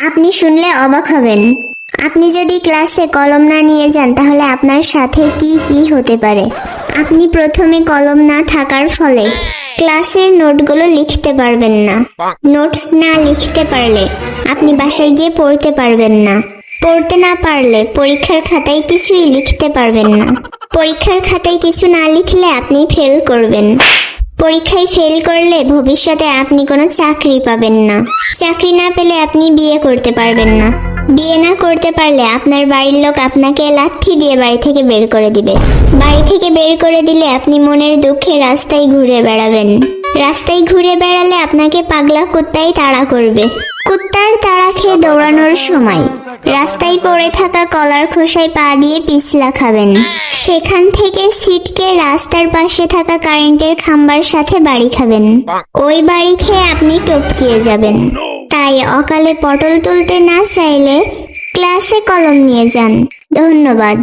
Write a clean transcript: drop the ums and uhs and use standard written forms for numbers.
আপনি শুনলে অবাক হবেন। আপনি যদি ক্লাসে কলম না নিয়ে যান তাহলে আপনার সাথে কি কি হতে পারে। আপনি প্রথমে কলম না থাকার ফলে ক্লাসের নোটগুলো লিখতে পারবেন না। নোট না লিখতে পারলে আপনি বাসায় গিয়ে পড়তে পারবেন না। পড়তে না পারলে পরীক্ষার খাতায় কিছুই লিখতে পারবেন না। পরীক্ষার খাতায় কিছু না লিখলে আপনি ফেল করবেন। পরীক্ষায় ফেল করলে ভবিষ্যতে আপনি কোনো চাকরি পাবেন না। চাকরি না পেলে আপনি বিয়ে করতে পারবেন না। বিয়ে না করতে পারলে আপনার বাড়ির লোক আপনাকে লাথি দিয়ে বাড়ি থেকে বের করে দিবে। বাড়ি থেকে বের করে দিলে আপনি মনের দুঃখে রাস্তায় ঘুরে বেড়াবেন। রাস্তায় ঘুরে বেড়ালে আপনাকে পাগলা কুত্তাই তাড়া করবে। কুত্তার তাড়া খেয়ে দৌড়ানোর সময় রাস্তায় পড়ে থাকা কলার খোসায় পা দিয়ে পিছলা খাবেন। সেখান থেকে ছিটকে রাস্তার পাশে থাকা কারেন্টের খাম্বার সাথে বাড়ি খাবেন। ওই বাড়ি খেয়ে আপনি টপকিয়ে যাবেন। তাই অকালে পটল তুলতে না চাইলে ক্লাসে কলম নিয়ে যান। ধন্যবাদ।